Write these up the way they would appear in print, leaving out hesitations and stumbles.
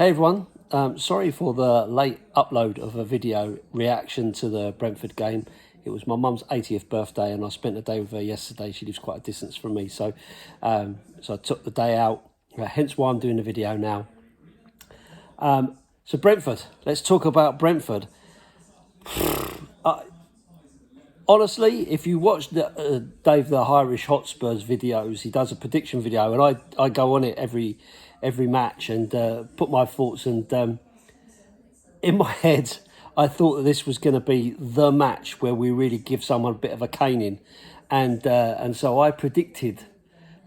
Hey everyone, sorry for the late upload of a video reaction to the Brentford game. It was my mum's 80th birthday and I spent the day with her yesterday. She lives quite a distance from me, so I took the day out, hence why I'm doing the video now. So Brentford, let's talk about Brentford. Honestly, if you watch Dave the Irish Hotspur's videos, he does a prediction video, and I go on it every match and put my thoughts. And in my head, I thought that this was going to be the match where we really give someone a bit of a caning, and so I predicted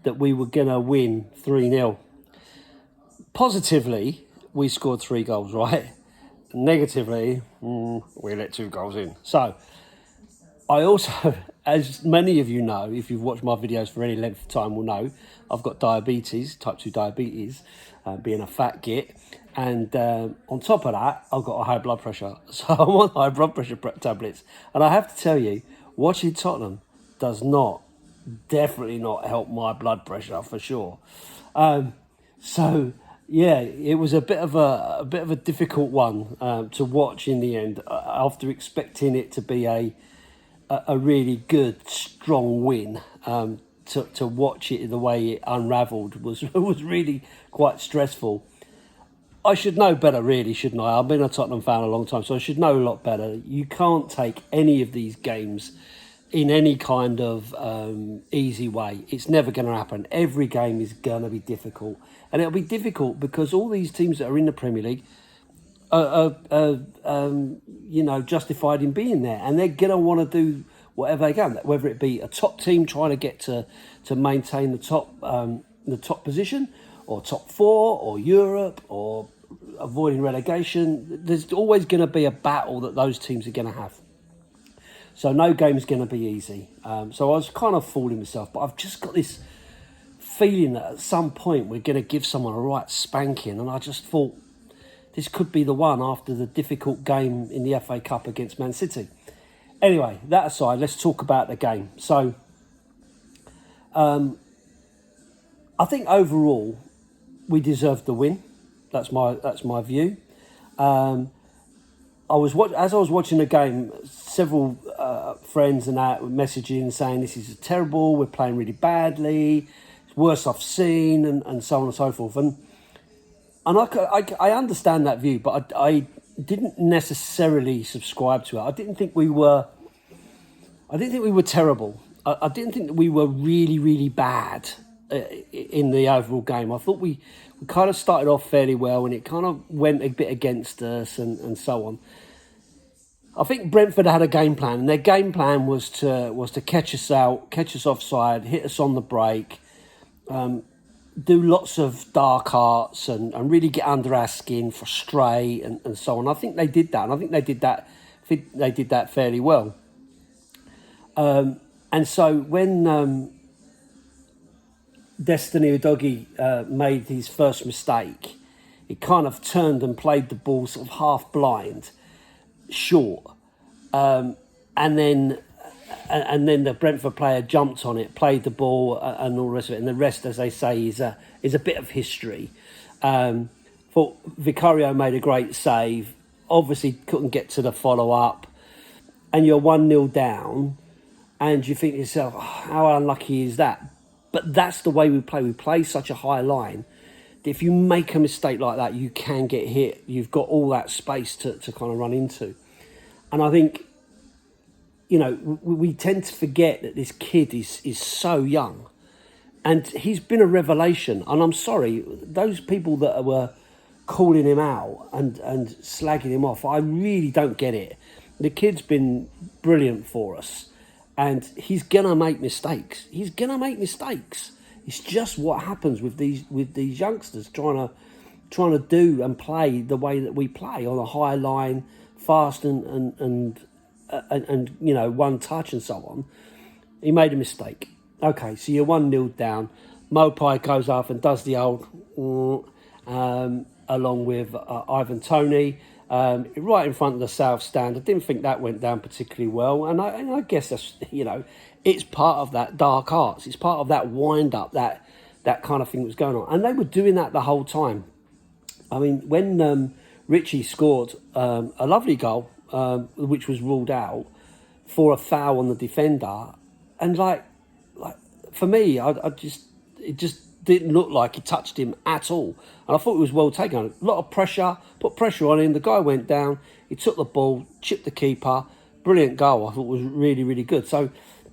that we were going to win 3-0. Positively, we scored 3 goals, right? Negatively, we let 2 goals in. So I also, as many of you know, if you've watched my videos for any length of time will know, I've got diabetes, type 2 diabetes, being a fat git. And on top of that, I've got a high blood pressure. So I'm on high blood pressure tablets. And I have to tell you, watching Tottenham does definitely not help my blood pressure for sure. So yeah, it was a bit of a difficult one to watch in the end, after expecting it to be a really good, strong win. To watch it the way it unravelled was really quite stressful. I should know better, really, shouldn't I? I've been a Tottenham fan a long time, so I should know a lot better. You can't take any of these games in any kind of easy way. It's never going to happen. Every game is going to be difficult. And it'll be difficult because all these teams that are in the Premier League are justified in being there, and they're gonna want to do whatever they can, whether it be a top team trying to get to maintain the top position, or top 4, or Europe, or avoiding relegation. There's always going to be a battle that those teams are going to have. So no game's going to be easy. So I was kind of fooling myself, but I've just got this feeling that at some point we're going to give someone a right spanking, and I just thought, this could be the one after the difficult game in the FA Cup against Man City. Anyway, that aside, let's talk about the game. So, I think overall we deserved the win. That's my view. As I was watching the game, several friends and that were messaging saying this is terrible. We're playing really badly. It's worst I've seen, and so on and so forth. And I understand that view, but I didn't necessarily subscribe to it. I didn't think we were terrible. I didn't think that we were really, really bad in the overall game. I thought we kind of started off fairly well, and it kind of went a bit against us, and so on. I think Brentford had a game plan, and their game plan was to catch us out, catch us offside, hit us on the break, do lots of dark arts and really get under our skin, frustrate and so on. I think they did that, and I think they did that fairly well. And so when Destiny Udogie made his first mistake, he kind of turned and played the ball sort of half blind, short, and then the Brentford player jumped on it, played the ball, and all the rest of it. And the rest, as they say, is a bit of history. Thought Vicario made a great save. Obviously, couldn't get to the follow-up. And you're 1-0 down, and you think to yourself, oh, how unlucky is that? But that's the way we play. We play such a high line. If you make a mistake like that, you can get hit. You've got all that space to kind of run into. And I think, we tend to forget that this kid is so young, and he's been a revelation. And I'm sorry, those people that were calling him out and slagging him off, I really don't get it. The kid's been brilliant for us, and he's gonna make mistakes. He's gonna make mistakes. It's just what happens with these youngsters trying to do and play the way that we play, on a high line, fast and one touch and so on. He made a mistake. Okay, so you're 1-0 down. Mopai goes up and does the old along with Ivan Toney, right in front of the south stand. I didn't think that went down particularly well, and I guess that's it's part of that dark arts. It's part of that wind up, that kind of thing that was going on, and they were doing that the whole time. I mean, when Richie scored a lovely goal, which was ruled out for a foul on the defender, and like for me, it just didn't look like he touched him at all, and I thought it was well taken. A lot of pressure, put pressure on him. The guy went down. He took the ball, chipped the keeper. Brilliant goal. I thought it was really, really good. So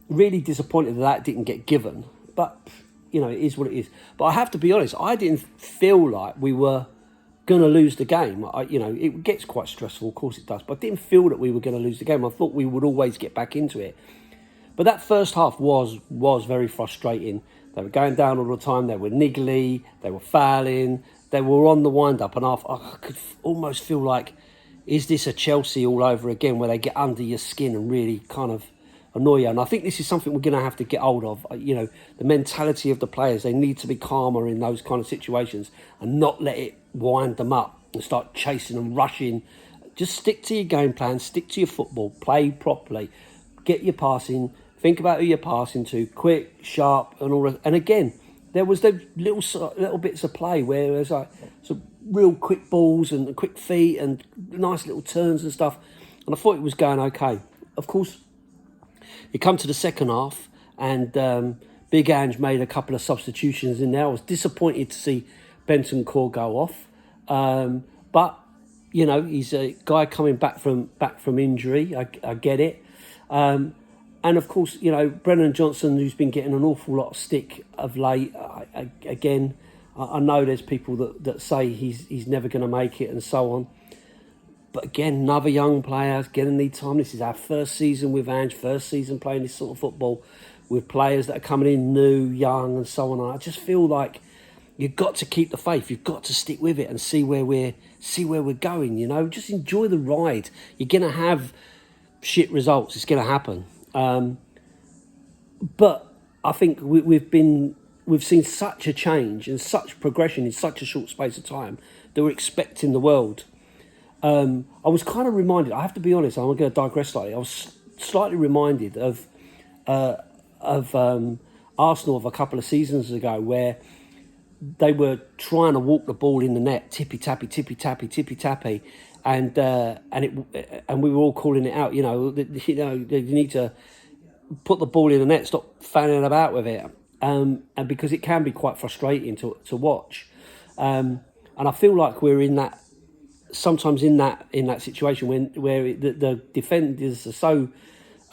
really disappointed that didn't get given, but you know, it is what it is. But I have to be honest, I didn't feel like we were going to lose the game. You know, it gets quite stressful, of course it does, but I didn't feel that we were going to lose the game. I thought we would always get back into it. But that first half was very frustrating. They were going down all the time. They were niggly. They were fouling. They were on the wind-up. And I could almost feel like, is this a Chelsea all over again, where they get under your skin and really kind of annoy you? And I think this is something we're going to have to get hold of. You know, the mentality of the players. They need to be calmer in those kind of situations and not let it wind them up and start chasing and rushing. Just stick to your game plan. Stick to your football. Play properly. Get your passing. Think about who you're passing to. Quick, sharp, and all that. And again, there was those little bits of play where there's like some real quick balls and quick feet and nice little turns and stuff. And I thought it was going okay. Of course, you come to the second half, and Big Ange made a couple of substitutions in there. I was disappointed to see Bentancur go off, but you know, he's a guy coming back from injury. I get it, and of course, you know, Brennan Johnson, who's been getting an awful lot of stick of late. I know there's people that say he's never going to make it and so on. But again, another young player going to need time. This is our first season with Ange, first season playing this sort of football with players that are coming in new, young, and so on. I just feel like you've got to keep the faith. You've got to stick with it and see where we're going. You know, just enjoy the ride. You're going to have shit results. It's going to happen. But I think we've seen such a change and such progression in such a short space of time that we're expecting the world. I was kind of reminded, I have to be honest, I'm going to digress slightly. I was slightly reminded of Arsenal of a couple of seasons ago, where they were trying to walk the ball in the net, tippy tappy, and we were all calling it out. You know, you need to put the ball in the net, stop fanning about with it, and because it can be quite frustrating to watch, and I feel like we're in that. Sometimes in that situation where the defenders are so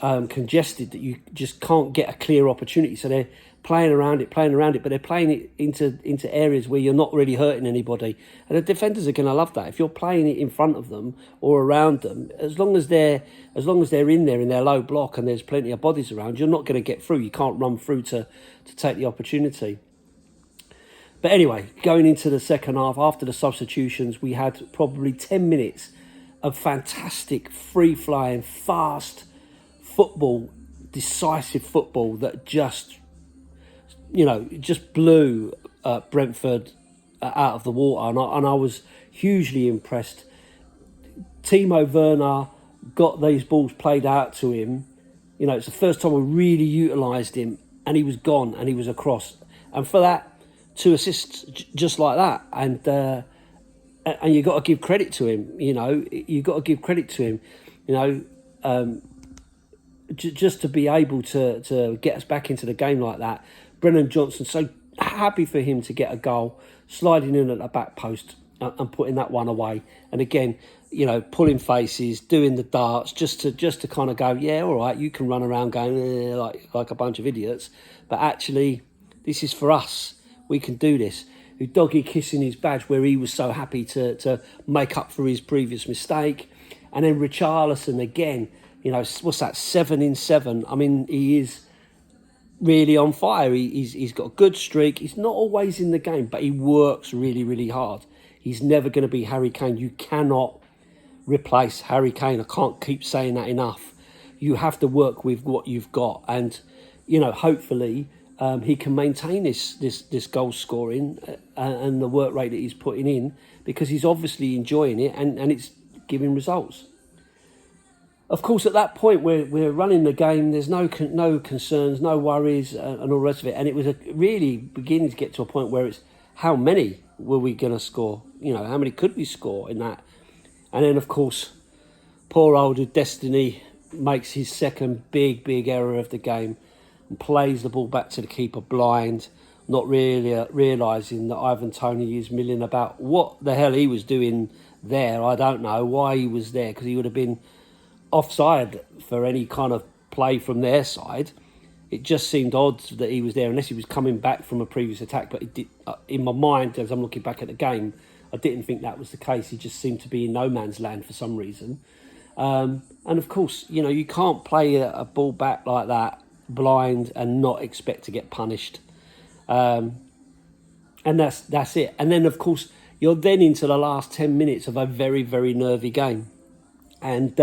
congested that you just can't get a clear opportunity, so they're playing around it, but they're playing it into areas where you're not really hurting anybody, and the defenders are going to love that. If you're playing it in front of them or around them, as long as they're in there in their low block and there's plenty of bodies around, you're not going to get through. You can't run through to take the opportunity. But anyway, going into the second half, after the substitutions, we had probably 10 minutes of fantastic, free-flying, fast football, decisive football that just blew Brentford out of the water. And I was hugely impressed. Timo Werner got these balls played out to him. You know, it's the first time we really utilised him, and he was gone and he was across. And for that, 2 assists just like that, and you got to give credit to him. You know, just to be able to get us back into the game like that. Brennan Johnson, so happy for him to get a goal, sliding in at the back post and putting that one away. And again, you know, pulling faces, doing the darts, just to kind of go, yeah, all right, you can run around going like a bunch of idiots, but actually, this is for us. We can do this. Udogie kissing his badge where he was so happy to make up for his previous mistake. And then Richarlison again, you know, what's that, 7 in 7? I mean, he is really on fire. He's got a good streak. He's not always in the game, but he works really, really hard. He's never going to be Harry Kane. You cannot replace Harry Kane. I can't keep saying that enough. You have to work with what you've got. And, you know, hopefully he can maintain this goal scoring and the work rate that he's putting in, because he's obviously enjoying it and it's giving results. Of course, at that point, we're running the game. There's no concerns, no worries, and all the rest of it. And it was really beginning to get to a point where it's how many were we going to score? You know, how many could we score in that? And then, of course, poor old Destiny makes his second big error of the game and plays the ball back to the keeper blind, not really realising that Ivan Toney is milling about. What the hell he was doing there, I don't know why he was there, because he would have been offside for any kind of play from their side. It just seemed odd that he was there, unless he was coming back from a previous attack. But it did, in my mind, as I'm looking back at the game, I didn't think that was the case. He just seemed to be in no man's land for some reason. And of course, you know, you can't play a ball back like that blind and not expect to get punished. And that's it. And then, of course, you're then into the last 10 minutes of a very nervy game. And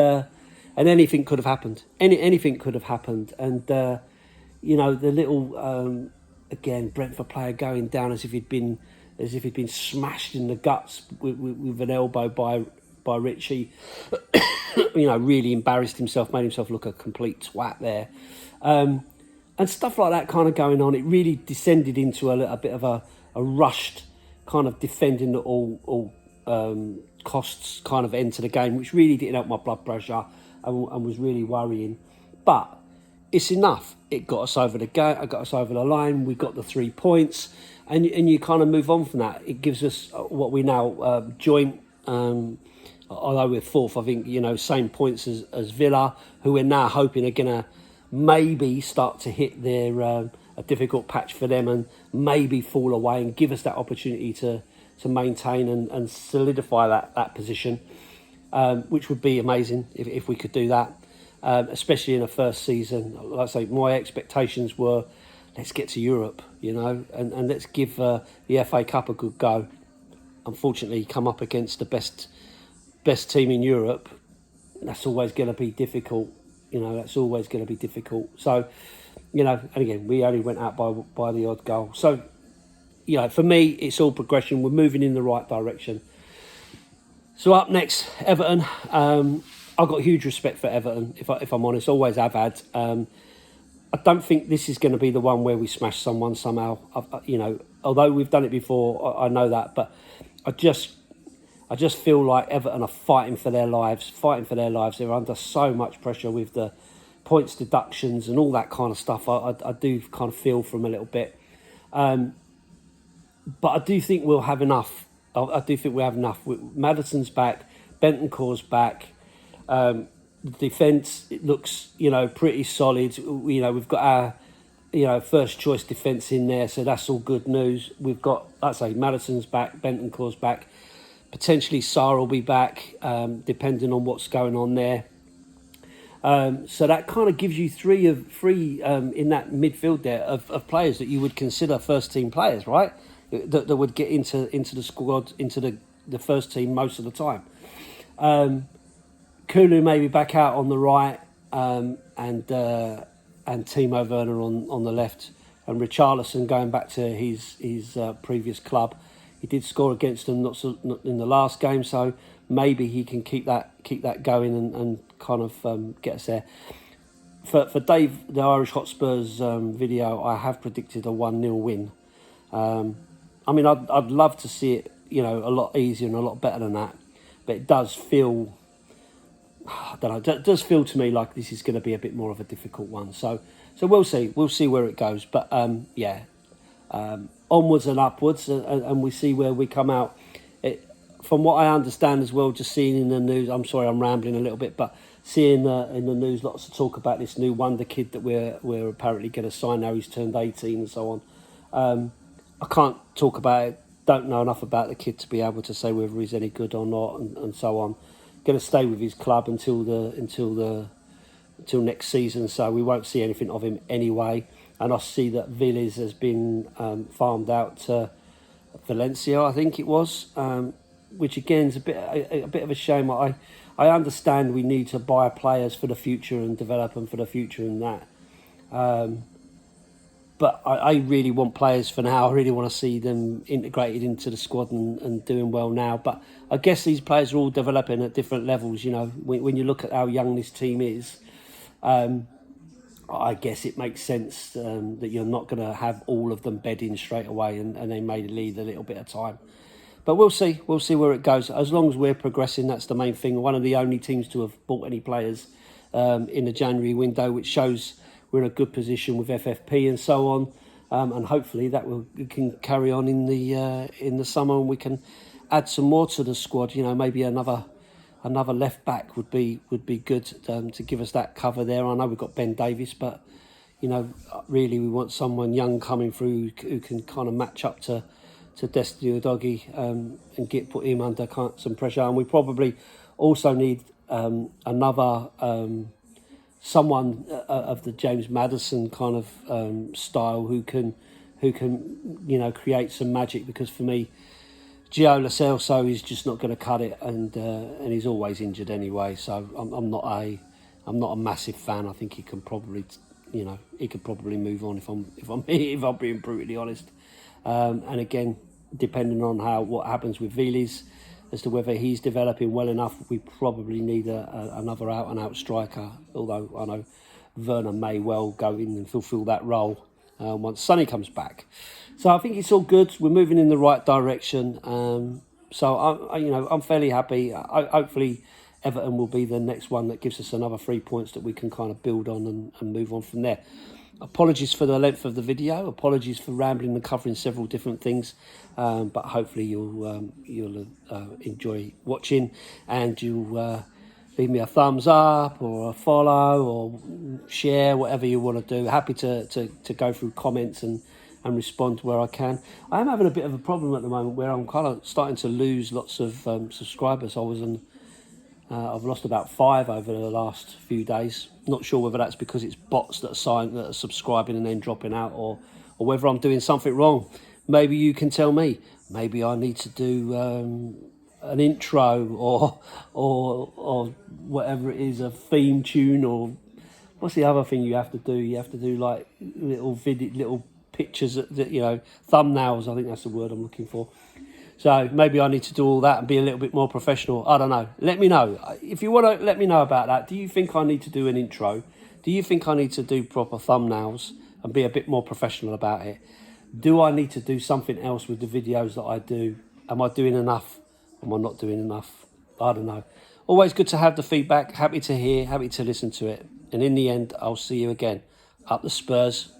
anything could have happened. Anything could have happened. And, you know, the little, again, Brentford player going down as if he'd been smashed in the guts with an elbow by Richie. You know, really embarrassed himself, made himself look a complete twat there. And stuff like that kind of going on. It really descended into a bit of a rushed kind of defending at all costs kind of end to the game, which really didn't help my blood pressure and was really worrying. But it's enough. It got us over the line. We got the 3 points, and you kind of move on from that. It gives us what we now joint. Although we're fourth, I think, you know, same points as Villa, who we're now hoping are going to maybe start to hit their a difficult patch for them and maybe fall away and give us that opportunity to maintain and solidify that position, which would be amazing if we could do that, especially in a first season. Like I say, my expectations were, let's get to Europe, you know, and let's give the FA Cup a good go. Unfortunately, come up against the best team in Europe, that's always going to be difficult. You know, that's always going to be difficult. So, you know, and again, we only went out by the odd goal. So, you know, for me, it's all progression. We're moving in the right direction. So up next, Everton. I've got huge respect for Everton, if I'm honest. Always have had. I don't think this is going to be the one where we smash someone somehow. You know, although we've done it before, I know that. But I just feel like Everton are fighting for their lives. They're under so much pressure with the points deductions and all that kind of stuff. I do kind of feel for them a little bit. But I do think we'll have enough. I do think we have enough. Maddison's back. Bentancur's back. The defence, it looks, you know, pretty solid. You know, we've got our, you know, first choice defence in there. So that's all good news. We've got, like I say, Maddison's back. Bentancur's back. Potentially Sarr will be back, depending on what's going on there. So that kind of gives you three in that midfield there of players that you would consider first team players, right? That would get into the squad, into the first team most of the time. Kulu maybe back out on the right, and Timo Werner on the left, and Richarlison going back to his previous club. He did score against them, not in the last game, so maybe he can keep that going and kind of get us there. For Dave, the Irish Hotspurs video, I have predicted a 1-0 win. I mean, I'd love to see it, you know, a lot easier and a lot better than that, but it does feel, I don't know, it does feel to me like this is going to be a bit more of a difficult one. So we'll see where it goes. But onwards and upwards, and we see where we come out. From what I understand as well, just seeing in the news, I'm sorry I'm rambling a little bit, but seeing in the news lots of talk about this new wonder kid that we're apparently going to sign now. He's turned 18 and so on. I can't talk about it, don't know enough about the kid to be able to say whether he's any good or not, and so on. Going to stay with his club until next season, so we won't see anything of him anyway. And I see that Villiers has been farmed out to Valencia, I think it was, which again is a bit of a shame. I understand we need to buy players for the future and develop them for the future and that. But I really want players for now. I really want to see them integrated into the squad and doing well now. But I guess these players are all developing at different levels. You know, when you look at how young this team is, I guess it makes sense that you're not going to have all of them bed in straight away and they may need a little bit of time. But we'll see. We'll see where it goes. As long as we're progressing, that's the main thing. One of the only teams to have bought any players in the January window, which shows we're in a good position with FFP and so on. And hopefully that we can carry on in the summer, and we can add some more to the squad. You know, maybe another left back would be good to give us that cover there. I know we've got Ben Davies, but you know, really we want someone young coming through who can kind of match up to Destiny Udogie and put him under some pressure. And we probably also need another someone of the James Maddison kind of style who can you know, create some magic, because for me, Gio Lo Celso is just not going to cut it, and he's always injured anyway. So I'm not a massive fan. I think he can probably, you know, he could probably move on if I'm being brutally honest. And again, depending on what happens with Vilis, as to whether he's developing well enough, we probably need another out-and-out striker. Although I know Werner may well go in and fulfil that role once Sonny comes back. So I think it's all good. We're moving in the right direction. So I'm fairly happy. Hopefully, Everton will be the next one that gives us another 3 points that we can kind of build on and move on from there. Apologies for the length of the video. Apologies for rambling and covering several different things. But hopefully you'll enjoy watching, and you'll leave me a thumbs up or a follow or share, whatever you want to do. Happy to go through comments and respond where I can. I am having a bit of a problem at the moment where I'm kind of starting to lose lots of subscribers. I've lost about 5 over the last few days. Not sure whether that's because it's bots that are subscribing and then dropping out, or whether I'm doing something wrong. Maybe you can tell me. Maybe I need to do an intro or whatever it is, a theme tune, or what's the other thing you have to do? You have to do like little pictures, that you know, thumbnails. I think that's the word I'm looking for. So maybe I need to do all that and be a little bit more professional. I don't know. Let me know. If you want to let me know about that. Do you think I need to do an intro? Do you think I need to do proper thumbnails and be a bit more professional about it? Do I need to do something else with the videos that I do? Am I doing enough? Am I not doing enough? I don't know. Always good to have the feedback. Happy to hear, happy to listen to it. And in the end, I'll see you again. Up the Spurs.